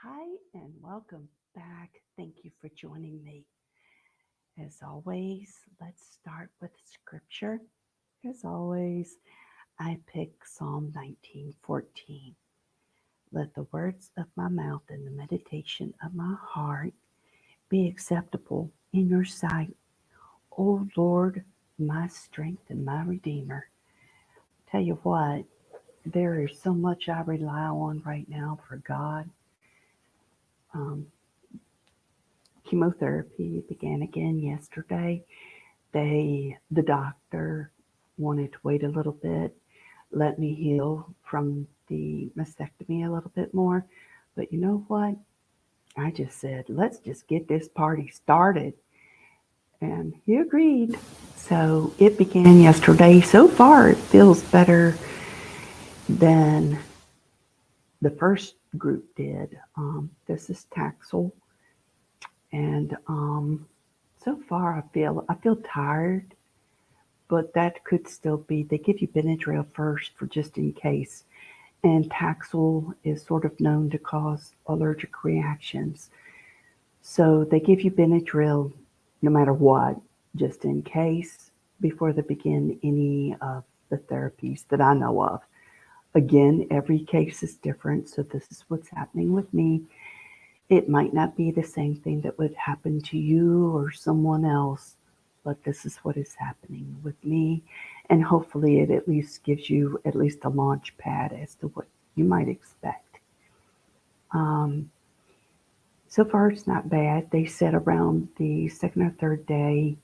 Hi, and welcome back. Thank you for joining me. As always, let's start with scripture. As always, I pick Psalm 19:14. Let the words of my mouth and the meditation of my heart be acceptable in your sight, O Lord, my strength and my redeemer. Tell you what, there is so much I rely on right now for God. Um, Chemotherapy began again yesterday. The doctor wanted to wait a little bit, let me heal from the mastectomy a little bit more. But you know what? I just said, let's just get this party started. And he agreed. So it began yesterday. So far, it feels better than the first group did. This is Taxol. And so far, I feel tired, but that could still be. They give you Benadryl first for just in case, and Taxol is sort of known to cause allergic reactions. So they give you Benadryl no matter what, just in case, before they begin any of the therapies that I know of. Again, every case is different, so this is what's happening with me. It might not be the same thing that would happen to you or someone else, but this is what is happening with me. And hopefully, it at least gives you at least a launch pad as to what you might expect. Um, so far, it's not bad. They said around the second or third day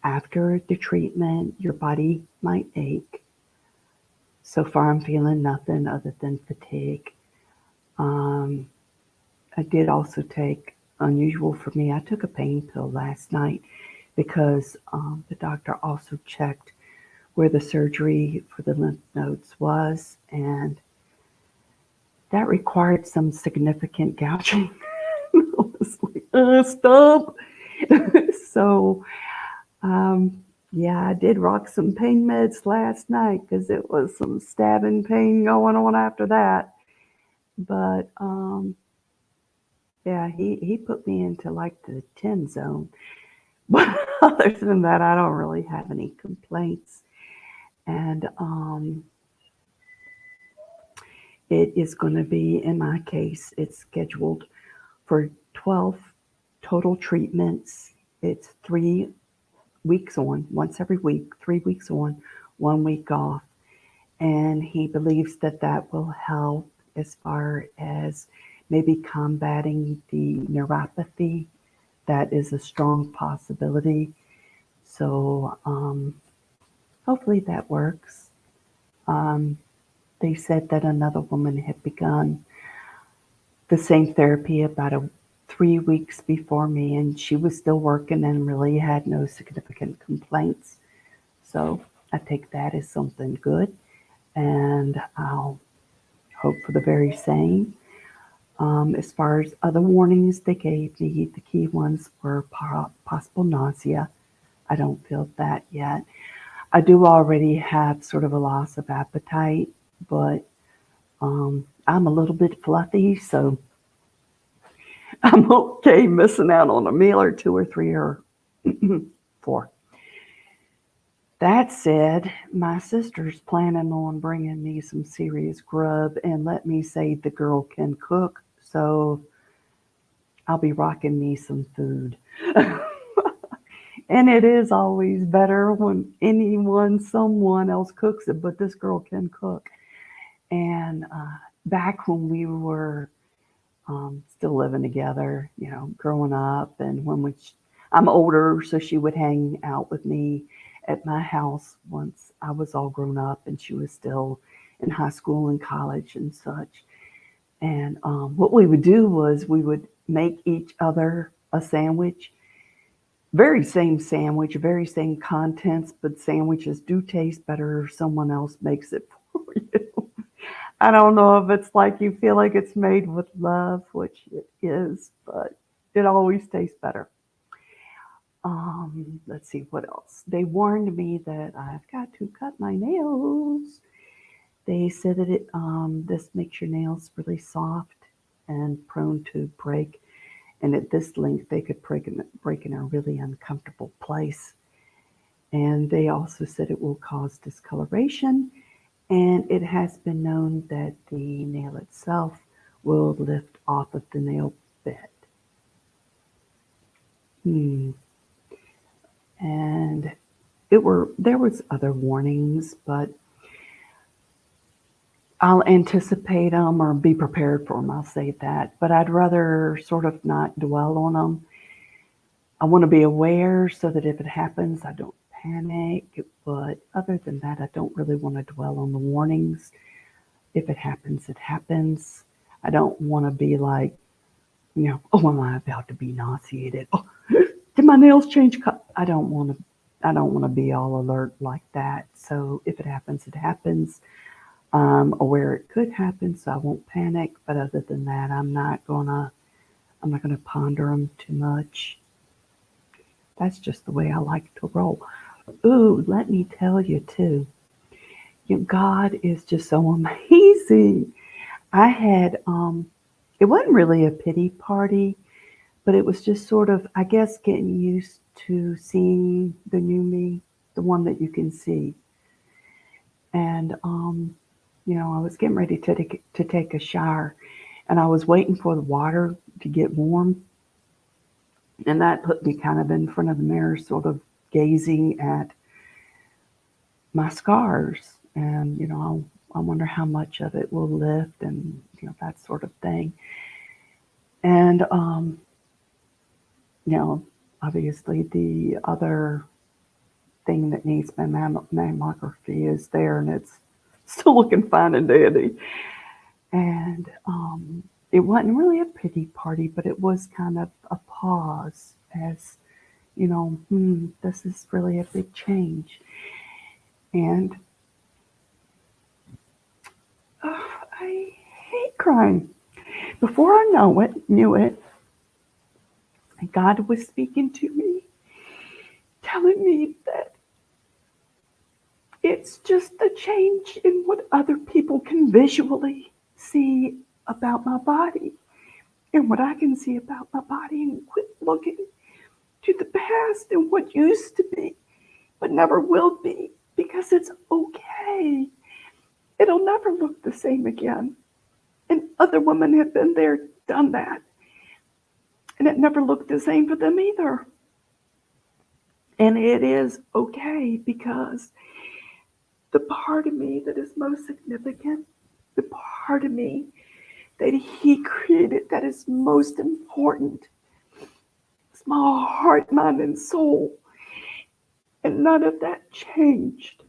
after the treatment, your body might ache. So far, I'm feeling nothing other than fatigue. Um, I did also take, unusual for me, I took a pain pill last night because the doctor also checked where the surgery for the lymph nodes was, and that required some significant gouging. I was like, stop. So, yeah, I did rock some pain meds last night because it was some stabbing pain going on after that. But yeah, he put me into like the 10 zone. But other than that, I don't really have any complaints. And it is going to be, in my case, it's scheduled for 12 total treatments. It's 3 weeks on, once every week, 3 weeks on, 1 week off. And he believes that that will help as far as maybe combating the neuropathy. That is a strong possibility. So hopefully that works. Um, they said that another woman had begun the same therapy about 3 weeks before me, and she was still working and really had no significant complaints. So I take that as something good, and I'll hope for the very same. As far as other warnings they gave me, the key ones were possible nausea. I don't feel that yet. I do already have sort of a loss of appetite, but I'm a little bit fluffy, so I'm okay missing out on a meal or two or three or four. That said, my sister's planning on bringing me some serious grub, and let me say the girl can cook, so I'll be rocking me some food. And it is always better when someone else cooks it, but this girl can cook. And back when we were still living together, growing up, and I'm older, so she would hang out with me at my house once I was all grown up and she was still in high school and college and such. And what we would do was we would make each other a sandwich, very same sandwich, very same contents, but sandwiches do taste better if someone else makes it for you. I don't know if it's like you feel like it's made with love, which it is, but it always tastes better. Let's see what else. They warned me that I've got to cut my nails. They said that this makes your nails really soft and prone to break. And at this length, they could break in a really uncomfortable place. And they also said it will cause discoloration. And it has been known that the nail itself will lift off of the nail bed. And there was other warnings, but I'll anticipate them or be prepared for them. I'll say that, but I'd rather sort of not dwell on them. I want to be aware so that if it happens, I don't panic. But other than that, I don't really want to dwell on the warnings. If it happens, it happens. I don't want to be like, oh, am I about to be nauseated? Oh, did my nails change color? I don't want to be all alert like that. So if it happens, it happens. I'm aware it could happen, so I won't panic. But other than that, I'm not gonna ponder them too much. That's just the way I like to roll. Ooh, let me tell you too. God is just so amazing. I had it wasn't really a pity party, but it was just sort of, I guess, getting used to seeing the new me, the one that you can see. And I was getting ready to take a shower, and I was waiting for the water to get warm, and that put me kind of in front of the mirror, sort of gazing at my scars, and I wonder how much of it will lift, and that sort of thing. And obviously the other thing that needs my mammography is there, and it's still looking fine and dandy. And it wasn't really a pity party, but it was kind of a pause as, this is really a big change. And I hate crying. Before I knew it, God was speaking to me, telling me that it's just a change in what other people can visually see about my body and what I can see about my body, and quit looking to the past and what used to be, but never will be, because it's okay. It'll never look the same again. And other women have been there, done that. And it never looked the same for them either. And it is okay, because the part of me that is most significant, the part of me that He created that is most important, is my heart, mind, and soul. And none of that changed.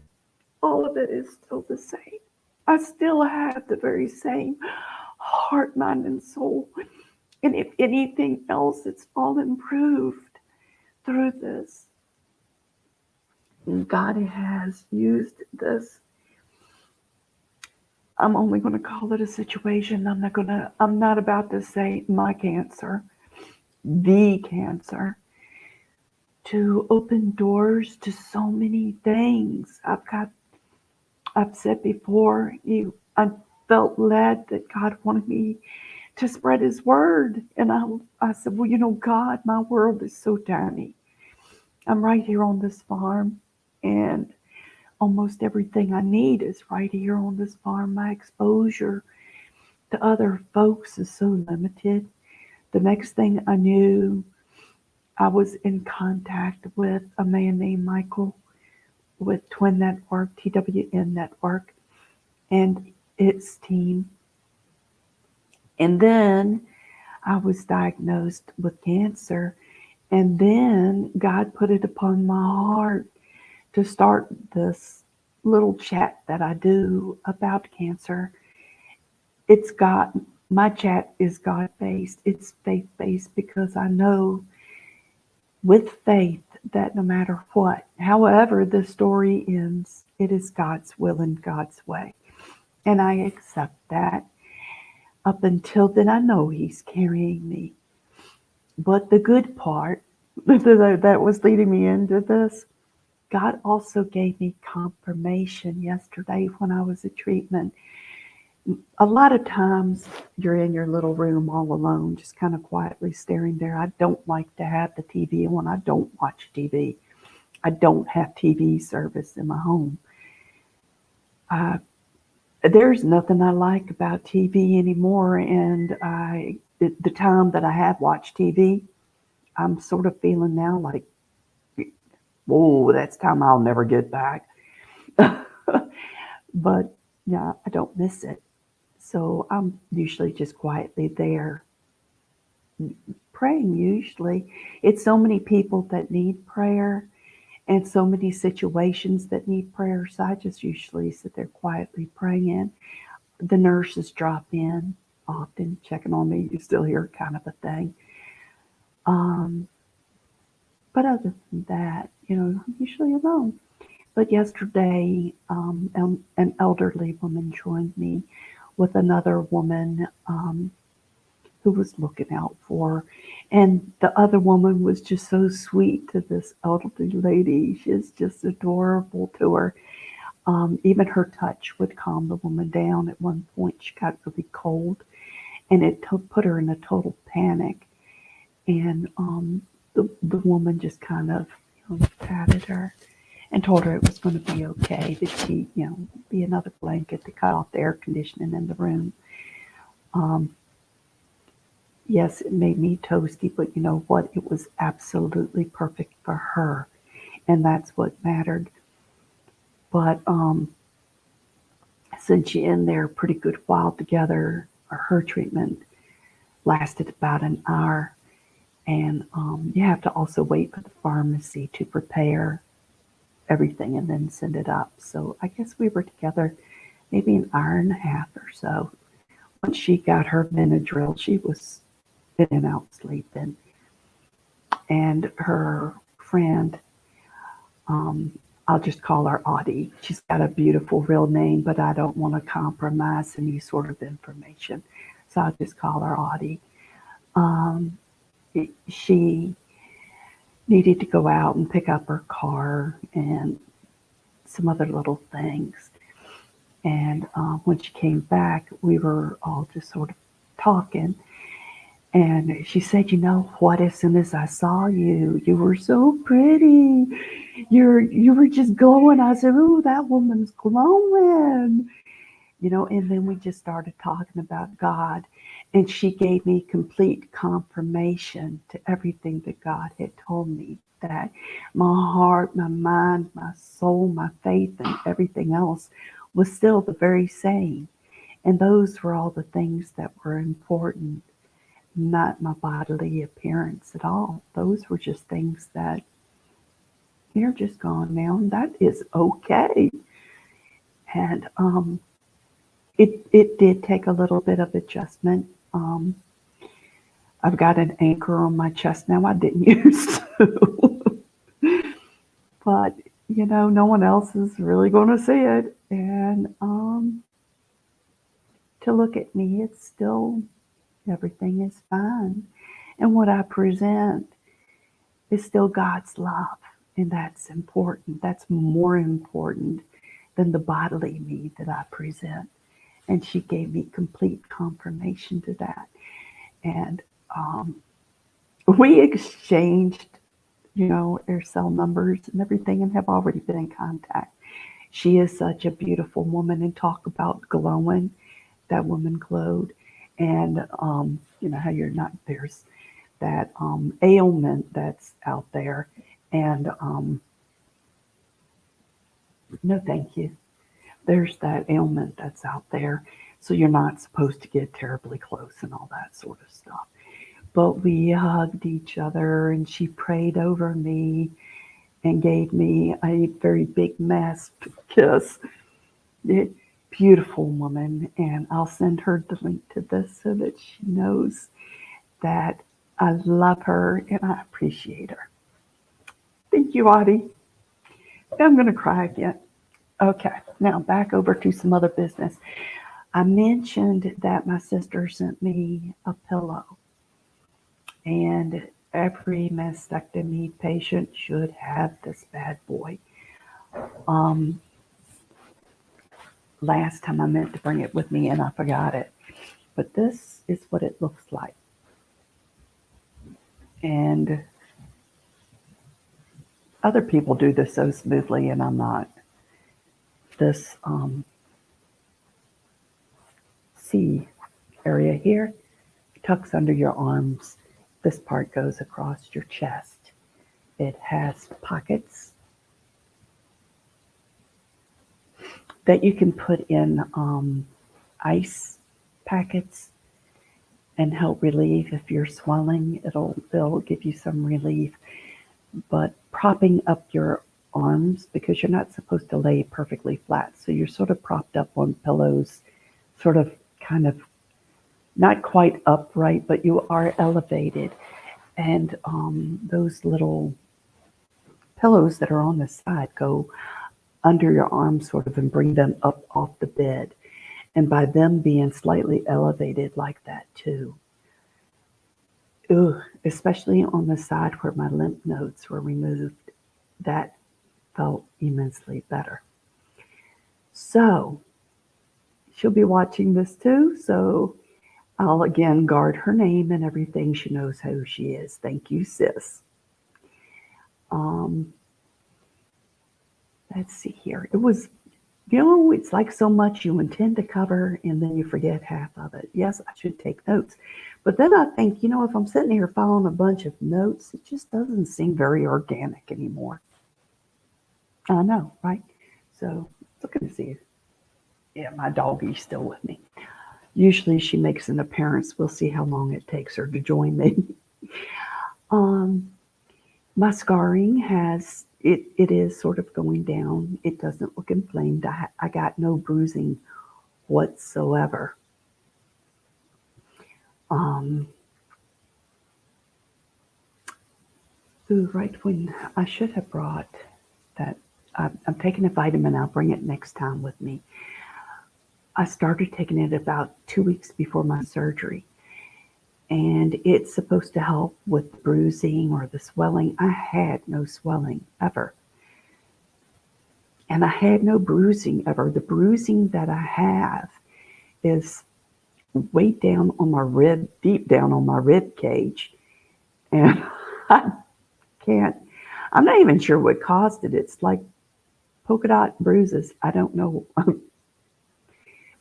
All of it is still the same. I still have the very same heart, mind, and soul. And if anything else, it's all improved through this. And God has used this. I'm only going to call it a situation. I'm not about to say my cancer, the cancer, to open doors to so many things. I've said before, I felt led that God wanted me to spread His word. And I said, well, God, my world is so tiny. I'm right here on this farm, and almost everything I need is right here on this farm. My exposure to other folks is so limited. The next thing I knew, I was in contact with a man named Michael with Twin Network, TWN Network, and its team. And then I was diagnosed with cancer. And then God put it upon my heart to start this little chat that I do about cancer. My chat is God-based. It's faith-based, because I know with faith that no matter what, however the story ends, it is God's will and God's way. And I accept that. Up until then, I know He's carrying me. But the good part that was leading me into this, God also gave me confirmation yesterday when I was at treatment. A lot of times you're in your little room all alone, just kind of quietly staring there. I don't like to have the TV on. I don't watch TV. I don't have TV service in my home. Uh, there's nothing I like about TV anymore, and the time that I have watched TV, I'm sort of feeling now like, whoa, that's time I'll never get back. But yeah, I don't miss it. So I'm usually just quietly there praying. Usually, it's so many people that need prayer and so many situations that need prayer. So I just usually sit there quietly praying. The nurses drop in often, checking on me. You still here, kind of a thing. Um, but other than that, I'm usually alone. But yesterday, an elderly woman joined me with another woman who was looking out for her. And the other woman was just so sweet to this elderly lady. She's just adorable to her. Even her touch would calm the woman down. At one point, she got really cold, and it put her in a total panic. And the woman just kind of patted her and told her it was going to be okay, that she, be another blanket to cut off the air conditioning in the room. Um, yes, it made me toasty, but you know what? It was absolutely perfect for her, and that's what mattered. But since you're in there a pretty good while together, her treatment lasted about an hour, and you have to also wait for the pharmacy to prepare everything and then send it up. So I guess we were together maybe an hour and a half or so. Once she got her Benadryl, she was in and out sleeping. And her friend, I'll just call her Audie. She's got a beautiful real name, but I don't want to compromise any sort of information. So I'll just call her Audie. Um, she needed to go out and pick up her car and some other little things. And when she came back, we were all just sort of talking. And she said, "You know what? As soon as I saw you, you were so pretty. You were just glowing." I said, "Ooh, that woman's glowing." And then we just started talking about God. And she gave me complete confirmation to everything that God had told me, that my heart, my mind, my soul, my faith, and everything else was still the very same. And those were all the things that were important, not my bodily appearance at all. Those were just things that you're just gone now, and that is okay. And it did take a little bit of adjustment. I've got an anchor on my chest now I didn't use to. But, no one else is really going to see it. And to look at me, it's still, everything is fine. And what I present is still God's love. And that's important. That's more important than the bodily me that I present. And she gave me complete confirmation to that. And we exchanged, our cell numbers and everything, and have already been in contact. She is such a beautiful woman, and talk about glowing. That woman glowed. And how you're not, there's that ailment that's out there. And no, thank you. There's that ailment that's out there. So you're not supposed to get terribly close and all that sort of stuff. But we hugged each other, and she prayed over me and gave me a very big masked kiss. Beautiful woman. And I'll send her the link to this so that she knows that I love her and I appreciate her. Thank you, Audie. I'm going to cry again. Okay, now back over to some other business. I mentioned that my sister sent me a pillow, and every mastectomy patient should have this bad boy. Um, last time I meant to bring it with me and I forgot it. But this is what it looks like. And other people do this so smoothly, and I'm not. This C area here tucks under your arms. This part goes across your chest. It has pockets that you can put in ice packets and help relieve if you're swelling. It'll give you some relief. But propping up your arms, because you're not supposed to lay perfectly flat, so you're sort of propped up on pillows, sort of kind of not quite upright, but you are elevated. And those little pillows that are on the side go under your arms sort of and bring them up off the bed. And by them being slightly elevated like that too, especially on the side where my lymph nodes were removed, that felt immensely better. So she'll be watching this too. So I'll again guard her name and everything. She knows who she is. Thank you, sis. Um, let's see here. It was, it's like so much you intend to cover and then you forget half of it. Yes, I should take notes. But then I think, if I'm sitting here following a bunch of notes, it just doesn't seem very organic anymore. I know, right? So looking to see. Yeah, my doggy's still with me. Usually she makes an appearance. We'll see how long it takes her to join me. My scarring it is sort of going down. It doesn't look inflamed. I got no bruising whatsoever. Right when I should have brought that, I'm taking a vitamin. I'll bring it next time with me. I started taking it about 2 weeks before my surgery. And it's supposed to help with bruising or the swelling. I had no swelling ever. And I had no bruising ever. The bruising that I have is way down on my rib, deep down on my rib cage. And I can't, I'm not even sure what caused it. It's like polka dot bruises. I don't know.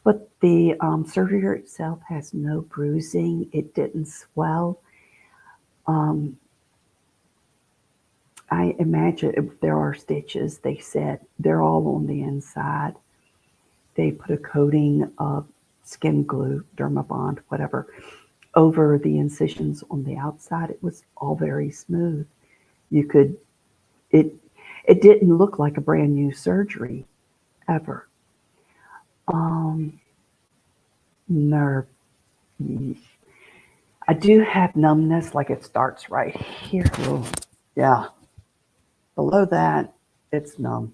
But the surgery itself has no bruising. It didn't swell. Um, I imagine if there are stitches, they said they're all on the inside. They put a coating of skin glue, Dermabond, whatever, over the incisions on the outside. It was all very smooth. You could, it, it didn't look like a brand new surgery ever. Um, nerve. I do have numbness, like it starts right here. Oh, yeah. Below that, it's numb.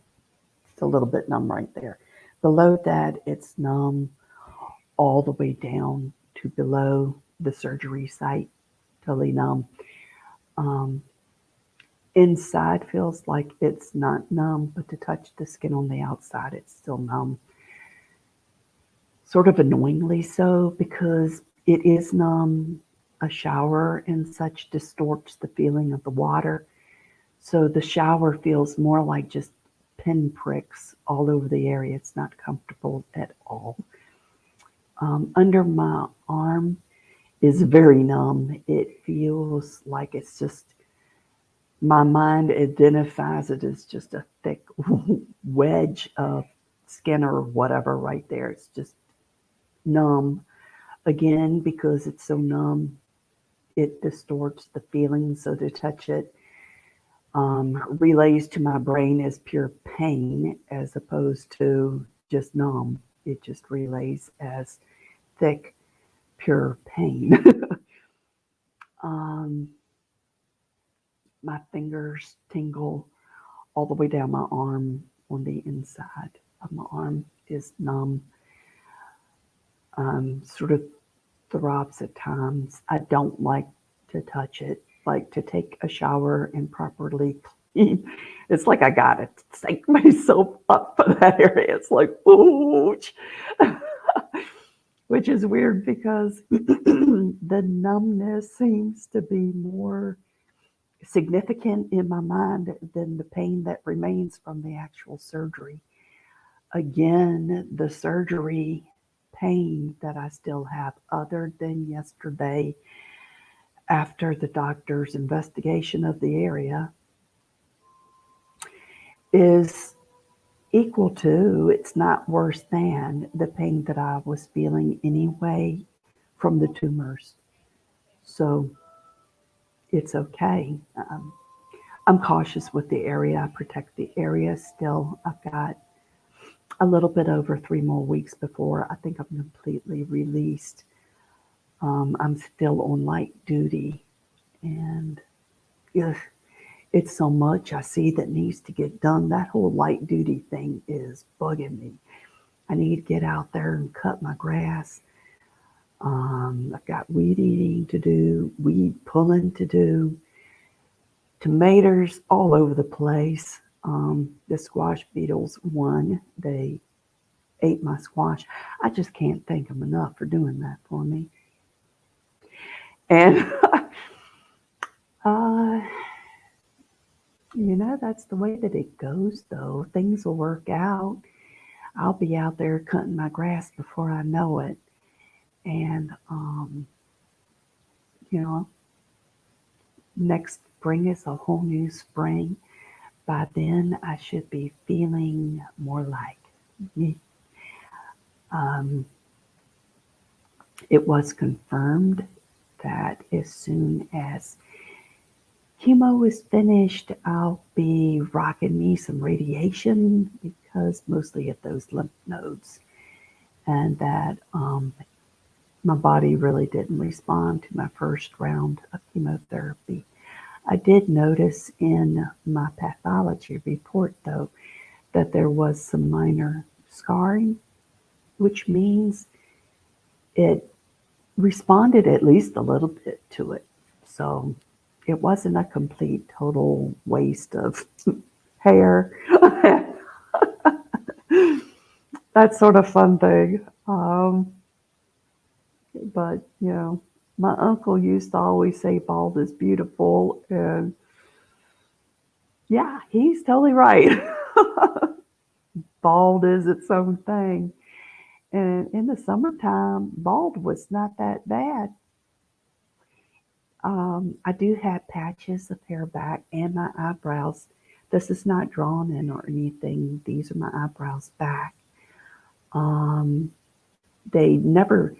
It's a little bit numb right there. Below that, it's numb all the way down to below the surgery site, totally numb. Um, Inside feels like it's not numb, but to touch the skin on the outside, it's still numb. Sort of annoyingly so, because it is numb. A shower and such distorts the feeling of the water. So the shower feels more like just pinpricks all over the area. It's not comfortable at all. Under my arm is very numb. It feels like it's just, my mind identifies it as just a thick wedge of skin or whatever right there. It's just numb. Again, because it's so numb, it distorts the feeling. So to touch it relays to my brain as pure pain as opposed to just numb. It just relays as thick, pure pain. um, my fingers tingle all the way down my arm. On the inside of my arm is numb, sort of throbs at times. I don't like to touch it, like to take a shower and properly, It's like I gotta psych myself up for that area. It's like, ooh, which is weird because the numbness seems to be more significant in my mind than the pain that remains from the actual surgery. Again, the surgery pain that I still have, other than yesterday after the doctor's investigation of the area, is equal to, it's not worse than, the pain that I was feeling anyway from the tumors. So it's okay. I'm cautious with the area. I protect the area still. I've got a little bit over 3 more weeks before I think I'm completely released. I'm still on light duty, and ugh, it's so much I see that needs to get done. That whole light duty thing is bugging me. I need to get out there and cut my grass. I've got weed eating to do, weed pulling to do, tomatoes all over the place. The squash beetles won. They ate my squash. I just can't thank them enough for doing that for me. And, uh, that's the way that it goes, though. Things will work out. I'll be out there cutting my grass before I know it. And, you know, next spring is a whole new spring. By then, I should be feeling more like me. Um, it was confirmed that as soon as chemo is finished, I'll be rocking me some radiation because mostly at those lymph nodes, and that my body really didn't respond to my first round of chemotherapy. I did notice in my pathology report, though, that there was some minor scarring, which means it responded at least a little bit to it. So it wasn't a complete total waste of hair. That sort of fun thing. But, my uncle used to always say bald is beautiful. And yeah, he's totally right. Bald is its own thing. And in the summertime, bald was not that bad. I do have patches of hair back and my eyebrows. This is not drawn in or anything. These are my eyebrows back. Um, they never,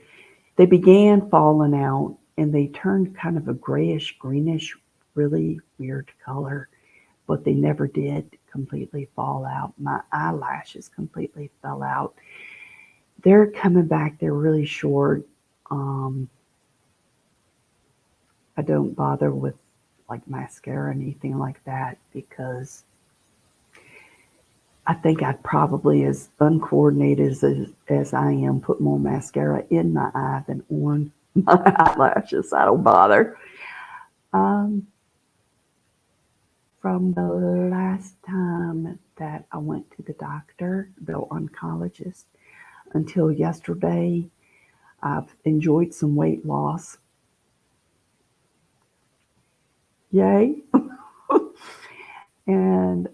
they began falling out and they turned kind of a grayish, greenish, really weird color, but they never did completely fall out. My eyelashes completely fell out. They're coming back. They're really short. Um, I don't bother with like mascara or anything like that because I think I'd probably, as uncoordinated as I am, put more mascara in my eye than on my eyelashes. I don't bother. Um, from the last time that I went to the doctor, the oncologist, until yesterday, I've enjoyed some weight loss. Yay. And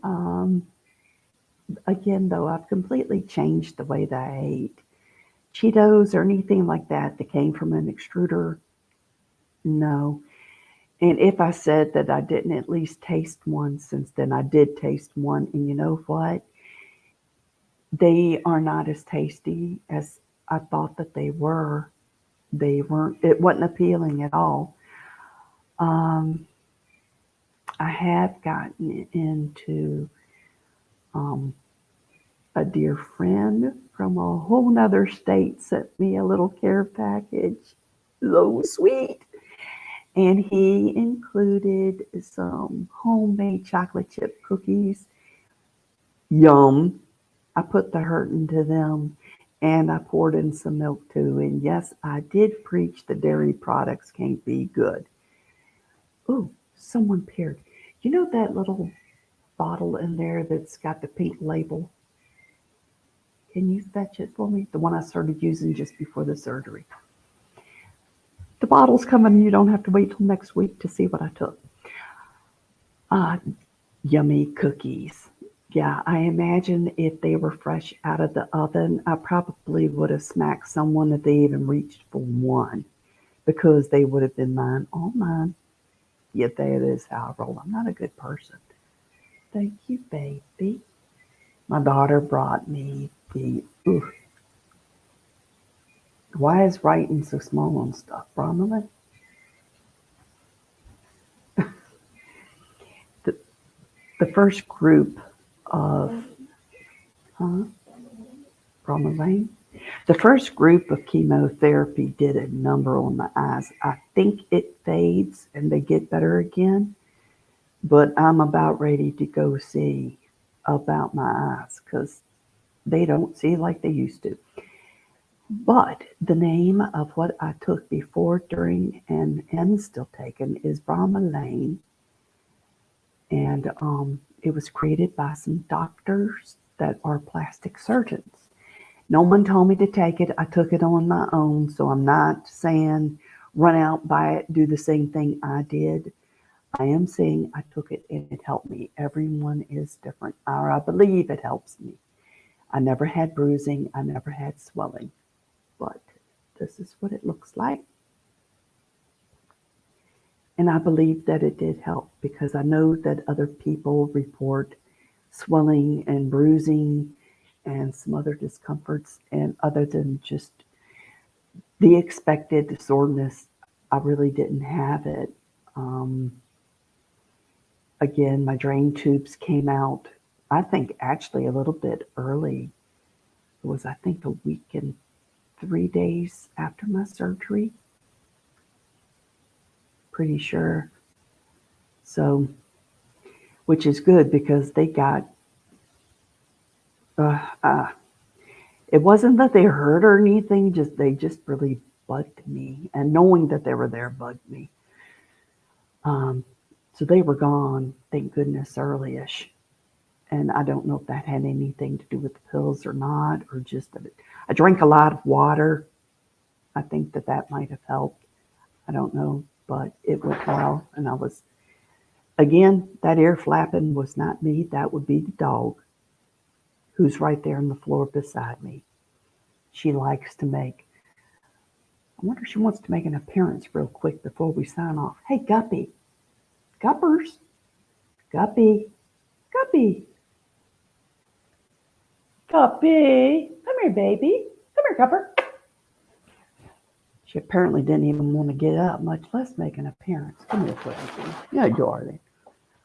again, though, I've completely changed the way that I ate. Cheetos or anything like that that came from an extruder, no. And if I said that I didn't at least taste one since then, I did taste one. And you know what? They are not as tasty as I thought that they were. They weren't, it wasn't appealing at all. Um, I have gotten into um, a dear friend from a whole nother state sent me a little care package. So sweet. And he included some homemade chocolate chip cookies. Yum. I put the hurt into them and I poured in some milk too. And yes, I did preach the dairy products can't be good. Oh, someone paired. You know that little bottle in there that's got the pink label. Can you fetch it for me? The one I started using just before the surgery. The bottle's coming. You don't have to wait till next week to see what I took. Uh, Yummy cookies. Yeah, I imagine if they were fresh out of the oven, I probably would have smacked someone if they even reached for one because they would have been mine, all mine. Yet that is how I roll. I'm not a good person. Thank you, baby. My daughter brought me the. Ooh, why is writing so small on stuff, Bromley? The, the first group of. Huh? Bromelain? The first group of chemotherapy did a number on my eyes. I think it fades and they get better again, but I'm about ready to go see about my eyes because they don't see like they used to. But the name of what I took before, during, and am still taking is bromelain, and it was created by some doctors that are plastic surgeons. No one told me to take it. I took it on my own, so I'm not saying run out, buy it, do the same thing I did. I am saying I took it and it helped me. Everyone is different, or I believe it helps me. I never had bruising. I never had swelling, but this is what it looks like. And I believe that it did help because I know that other people report swelling and bruising and some other discomforts. And other than just the expected soreness, I really didn't have it. Um, Again, my drain tubes came out, I think actually a little bit early. It was, I think, a week and 3 days after my surgery. Pretty sure. So, which is good because they got, uh, uh, it wasn't that they hurt or anything, just they just really bugged me. And knowing that they were there bugged me. Um, so they were gone, thank goodness, early-ish. And I don't know if that had anything to do with the pills or not, or just that I drank a lot of water. I think that that might have helped. I don't know, but it went well. And I was, again, that ear flapping was not me. That would be the dog who's right there on the floor beside me. She likes to make, I wonder if she wants to make an appearance real quick before we sign off. Hey, Guppy. Guppers. Guppy. Guppy. Guppy. Come here, baby. Come here, Gupper. She apparently didn't even want to get up, much less make an appearance. Come here, baby. Yeah, darling.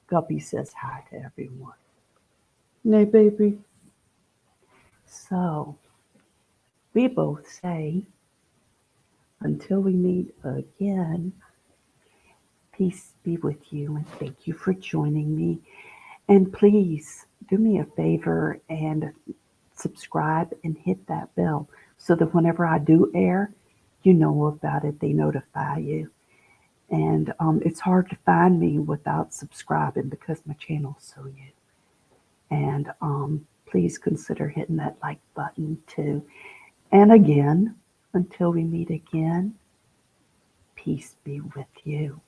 Guppy says hi to everyone. Nay, baby. So, we both say, until we meet again, peace be with you, and thank you for joining me. And please do me a favor and subscribe and hit that bell so that whenever I do air, you know about it. They notify you. And it's hard to find me without subscribing because my channel's so new. And please consider hitting that like button too. And again, until we meet again, peace be with you.